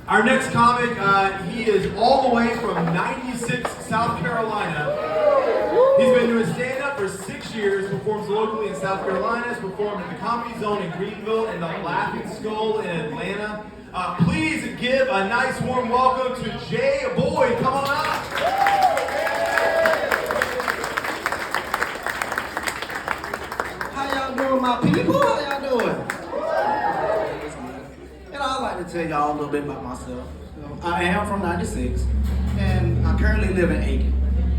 Our next comic, he is all the way from 96, South Carolina. He's been doing stand-up for 6 years, performs locally in South Carolina, has performed in the Comedy Zone in Greenville and the Laughing Skull in Atlanta. Please give a nice warm welcome to Jay Boyd. Come on up. How y'all doing, my people? How y'all doing? And I'd like to tell y'all a little bit about myself. I am from 96, and I currently live in Aiken.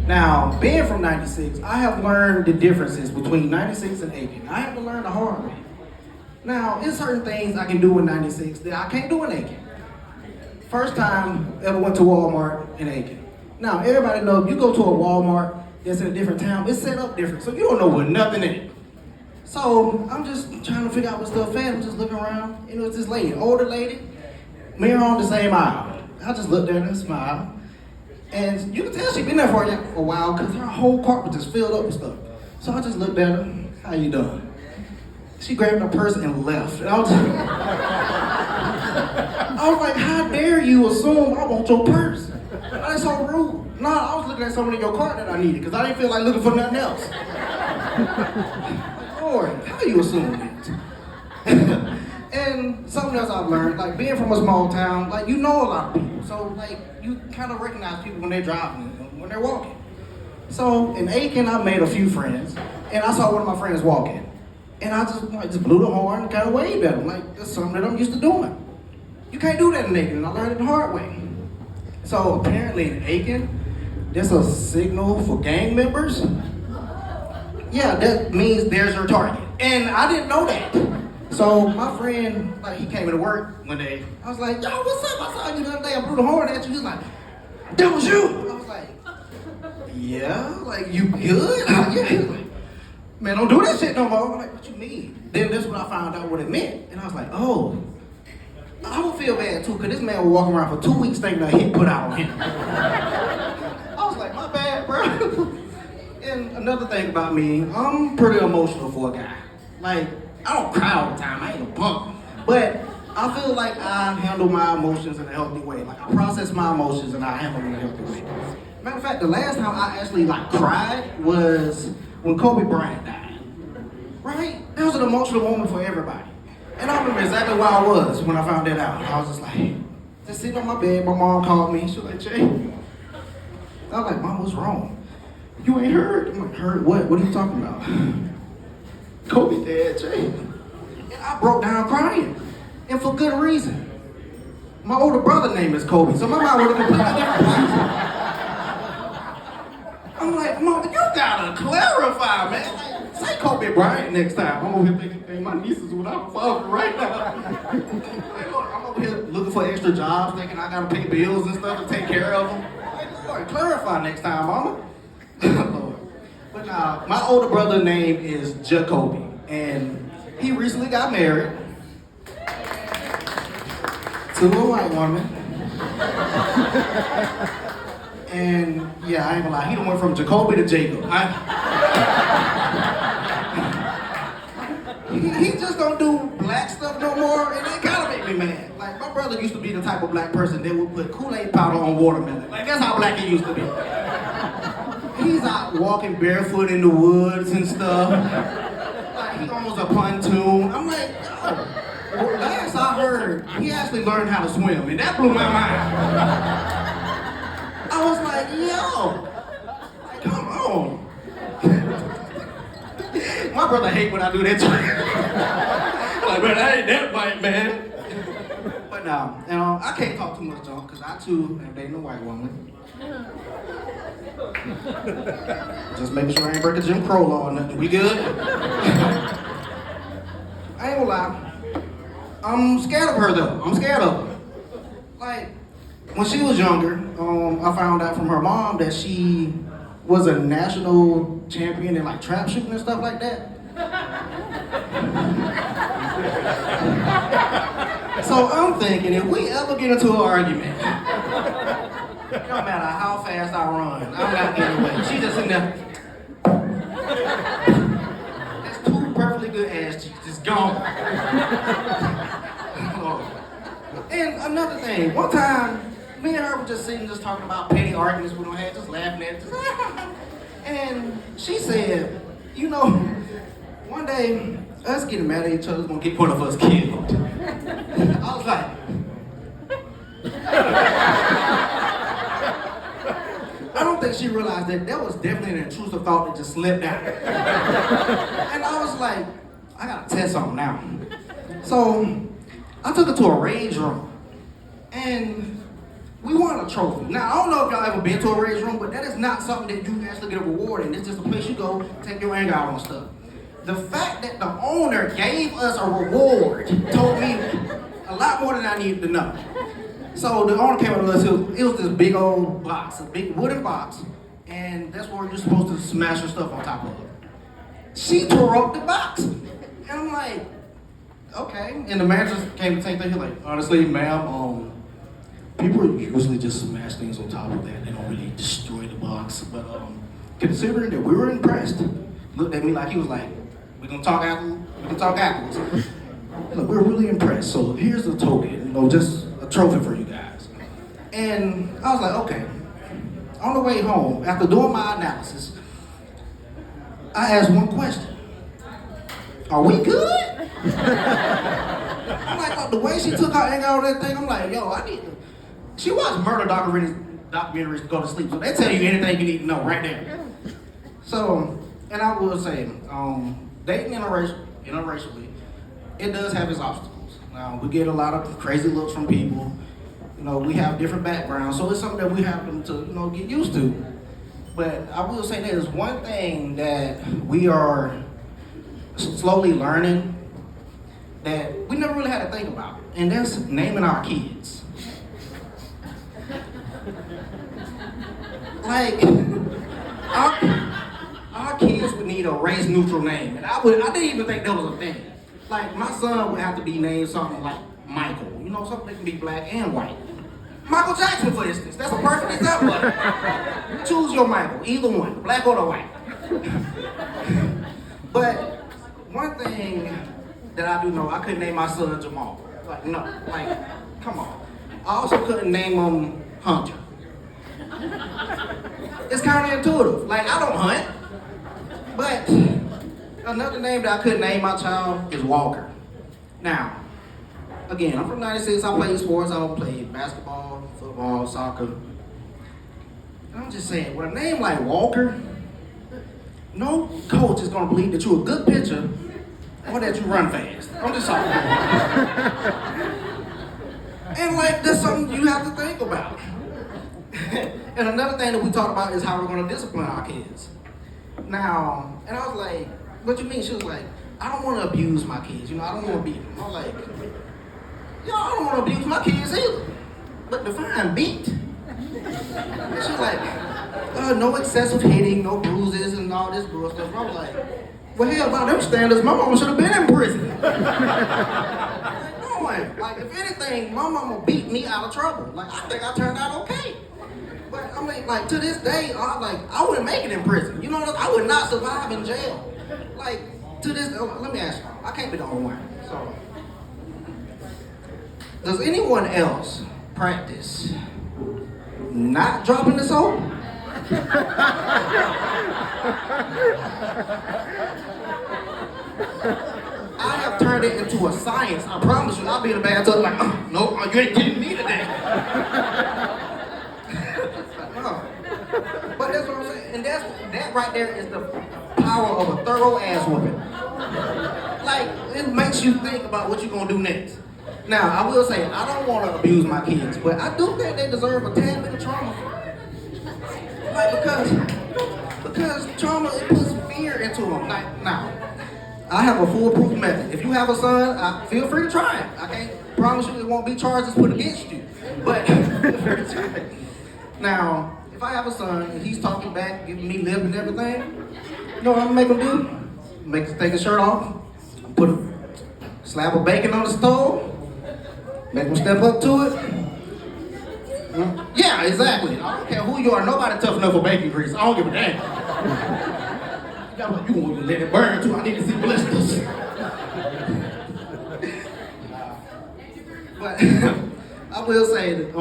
Now, being from 96, I have learned the differences between 96 and Aiken. I had to learn the hard way. Now, there's certain things I can do in 96 that I can't do in Aiken. First time ever went to Walmart in Aiken. Now, everybody knows if you go to a Walmart that's in a different town, it's set up different, so you don't know what nothing in it. So I'm just trying to figure out what stuff is. I'm just looking around, and it was this lady, older lady, me and her on the same aisle. I just looked at her and smiled. And you can tell she'd been there for a while because her whole cart was just filled up with stuff. So I just looked at her, how you doing? She grabbed her purse and left. And I was like, how dare you assume I want your purse? That's so rude. No, I was looking at something in your cart that I needed because I didn't feel like looking for nothing else. Lord, how you assume that? And something else I've learned, like being from a small town, like you know a lot of people. So like you kind of recognize people when they're driving, when they're walking. So in Aiken, I made a few friends, and I saw one of my friends walking. And I just blew the horn and kind of waved at him, like that's something that I'm used to doing. You can't do that in Aiken, and I learned it the hard way. So apparently in Aiken, there's a signal for gang members. Yeah, that means there's your target. And I didn't know that. So my friend, like he came into work one day. I was like, yo, what's up? I saw you the other day, I blew the horn at you. He was like, that was you? I was like, yeah, like you good? Yeah. He was like, man, don't do that shit no more. I'm like, what you mean? Then that's when I found out what it meant. And I was like, oh, I would feel bad too, because this man was walking around for 2 weeks thinking that he put out on him. I was like, my bad, bro. And another thing about me, I'm pretty emotional for a guy. Like, I don't cry all the time, I ain't a punk. But I feel like I handle my emotions in a healthy way. Like, I process my emotions and I handle them in a healthy way. Matter of fact, the last time I actually cried was when Kobe Bryant died, right? That was an emotional moment for everybody. And I remember exactly where I was when I found that out. I was just like, just sitting on my bed, my mom called me, she was like, Jay. I was like, Mom, what's wrong? You ain't heard? I'm like, heard what? What are you talking about? Kobe dead, Jay. And I broke down crying, and for good reason. My older brother name is Kobe, so my mind would have been completely different. I'm like, Mom, you gotta clarify, man. Like, say Kobe Bryant next time. I'm over here thinking, hey, my nieces without father right now. Like, Lord, I'm over here looking for extra jobs, thinking I gotta pay bills and stuff to take care of them. Like, Lord, clarify next time, Mama. Lord. But my older brother's name is Jacoby, and he recently got married to a white woman. And yeah, I ain't gonna lie, he done went from Jacoby to Jacob. He just don't do black stuff no more, and it kind of make me mad. Like, my brother used to be the type of black person that would put Kool-Aid powder on watermelon. Like, that's how black he used to be. He's out walking barefoot in the woods and stuff. Like, he almost a pontoon. I'm like, yo. Well, last I heard, he actually learned how to swim, and that blew my mind. I was like, yo, like, come on. My brother hate when I do that shit. Like, man, I ain't that white, man. But no, I can't talk too much, John, because I too am dating a white woman. Just making sure I ain't breaking Jim Crow law or nothing. We good? I ain't gonna lie. I'm scared of her though. I'm scared of her. Like, when she was younger, I found out from her mom that she was a national champion in like trap shooting and stuff like that. So I'm thinking, if we ever get into an argument, it don't matter how fast I run, I'm not getting away. She just in there. That's two perfectly good ass cheeks, just gone. And another thing, one time, me and her were just sitting, just talking about petty arguments we don't have, just laughing at it. And she said, you know, one day, us getting mad at each other is gonna get one of us killed. I was like, I don't think she realized that was definitely an intrusive thought that just slipped out. And I was like, I gotta test something now. So I took her to a rage room and we won a trophy. Now I don't know if y'all ever been to a rage room, but that is not something that you actually get a reward in. It's just a place you go take your anger out on stuff. The fact that the owner gave us a reward told me a lot more than I needed to know. So the owner came up with us, it was this big old box, a big wooden box, and that's where you're supposed to smash your stuff on top of it. She tore up the box. And I'm like, okay. And the manager came to take that, he's like, honestly, ma'am, people usually just smash things on top of that. They don't really destroy the box. But considering that we were impressed, looked at me like he was like, we're gonna talk afterwards. Look, we're really impressed. So here's the token, just a trophy for you guys. And I was like, okay. On the way home, after doing my analysis, I asked one question. Are we good? I'm like, the way she took her anger out of that thing, I'm like, yo, I need to. She watched murder documentaries to go to sleep, so they tell you anything you need to know right there. So, and I will say, dating interracially, it does have its obstacles. Now, we get a lot of crazy looks from people. We have different backgrounds, so it's something that we have to, get used to. But I will say there's one thing that we are slowly learning that we never really had to think about, and that's naming our kids. Like, our kids would need a race-neutral name, and I didn't even think that was a thing. Like, my son would have to be named something like Michael, something that can be black and white. Michael Jackson, for instance, that's a perfect example of it. Choose your Michael, either one, black or the white. But one thing that I do know, I couldn't name my son Jamal. Come on. I also couldn't name him Hunter. It's counterintuitive. I don't hunt. But another name that I couldn't name my child is Walker. Now, again, I'm from 96, I play sports, I play basketball, football, soccer. And I'm just saying, with a name like Walker, no coach is gonna believe that you're a good pitcher or that you run fast. I'm just talking. And that's something you have to think about. And another thing that we talked about is how we're gonna discipline our kids. Now, and I was like, what you mean? She was like, I don't wanna abuse my kids, I don't wanna beat them. I was like, I don't wanna abuse my kids either. But define beat. And she's like, no excessive hitting, no bruises and all this good stuff. I was like, well, hell, by them standards, my mama should have been in prison. If anything, my mama beat me out of trouble. I think I turned out okay. But I mean, to this day, I wouldn't make it in prison. I would not survive in jail. To this, let me ask you, I can't be the only one. So, does anyone else practice not dropping the soap? I have turned it into a science. I promise you, I'll be in the bathtub no, you ain't getting me today. No. But that's what I'm saying. And that right there is the power of a thorough ass whooping. It makes you think about what you're gonna do next. Now, I will say, I don't want to abuse my kids, but I do think they deserve a tad bit of trauma. Because trauma, it puts fear into them. Now, I have a foolproof method. If you have a son, feel free to try it. I can't promise you there won't be charges put against you, but feel free to try it. Now, if I have a son and he's talking back, giving me lip and everything, you know what I'm gonna make him do? Make him take his shirt off, put a slab of bacon on the stove, make him step up to it. Yeah, exactly. I don't care who you are. Nobody tough enough for bacon grease. I don't give a damn. You want to let it burn too. I need to see blisters. But will say that,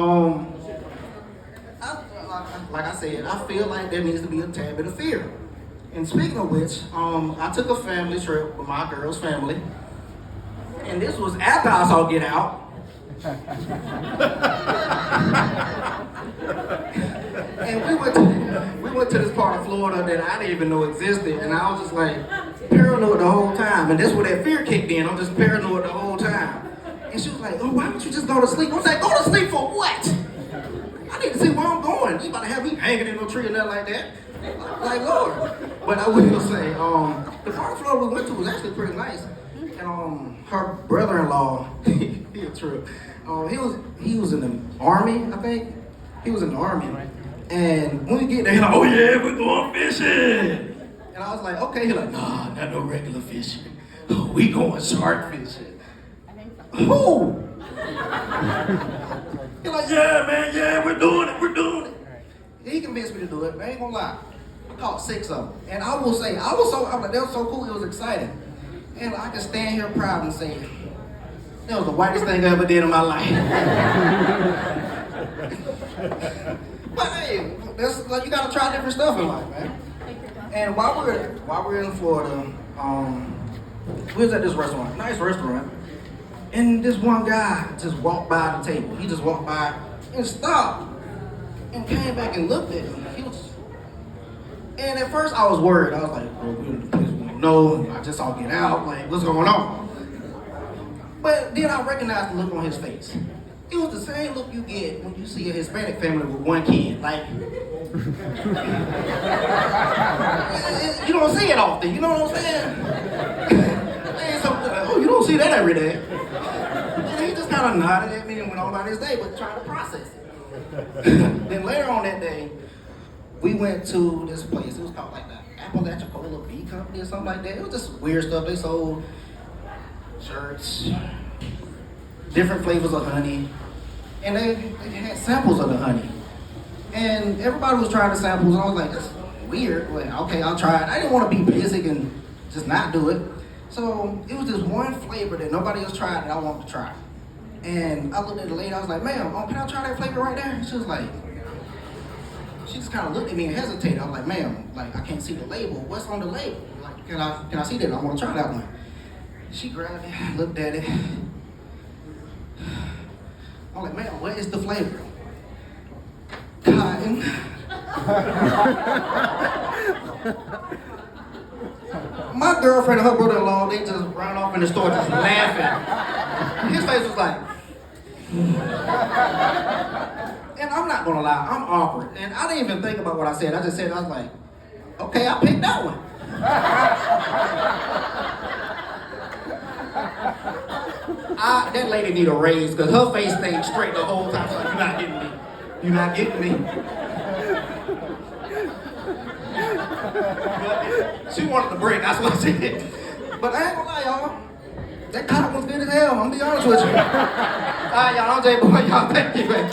like I said, I feel like there needs to be a tad bit of fear. And speaking of which, I took a family trip with my girl's family, and this was after I saw Get Out. And we went to this part of Florida that I didn't even know existed, and I was just like paranoid the whole time. And that's where that fear kicked in. I'm just paranoid the whole time. And she was like, "Oh, why don't you just go to sleep?" I was like, "Go to sleep for what? I need to see where I'm going. You about to have me hanging in no tree or nothing like that." Like, Lord. But I will say, the part of Florida we went to was actually pretty nice. And her brother-in-law, he a trip. He was in the army, I think. He was in the army. And when we get there, he's like, "Oh yeah, we're going fishing." And I was like, "Okay." He's like, "Nah, not no regular fishing. We going shark fishing." Who? He's like, "Yeah, man, yeah, we're doing it. He convinced me to do it, I ain't gonna lie. I caught 6 of them. And I will say, I was like, that was so cool, it was exciting. And I can stand here proud and say, that was the whitest thing I ever did in my life. But hey, that's like, you gotta try different stuff in life, man. And while we're in Florida, we was at this restaurant, nice restaurant. And this one guy just walked by the table. He just walked by and stopped and came back and looked at me. And at first I was worried. I was like, "Oh, we're in the place we don't know. I just saw Get Out. Like, what's going on?" But then I recognized the look on his face. It was the same look you get when you see a Hispanic family with one kid. Like, you don't see it often. You know what I'm saying? Oh, you don't see that every day. And he just kind of nodded at me and went on about his day, but trying to process it. Then later on that day, we went to this place. It was called like the Apalachicola Bee Company or something like that. It was just weird stuff. They sold shirts, different flavors of honey, and they had samples of the honey. And everybody was trying the samples, and I was like, "That's weird." Like, okay, I'll try it. I didn't want to be basic and just not do it. So it was this one flavor that nobody else tried that I wanted to try. And I looked at the lady, I was like, "Ma'am, can I try that flavor right there?" She was like, she just kind of looked at me and hesitated. I was like, "Ma'am, like, I can't see the label. What's on the label? Like, can I see that? I want to try that one." She grabbed it, looked at it. I'm like, "Ma'am, what is the flavor?" Cotton. My girlfriend and her brother-in-law, they just ran off in the store just laughing. His face was like, and I'm not gonna lie, I'm awkward. And I didn't even think about what I said. I just said, I was like, "Okay, I picked that one." That lady need a raise because her face stayed straight the whole time. She's like, "You're not getting me. You're not getting me." She wanted the break, that's what she did. But I ain't gonna lie, y'all. That cotton was good as hell, I'm gonna be honest with you. All right, y'all, I'm J-Boy, y'all, thank you, man.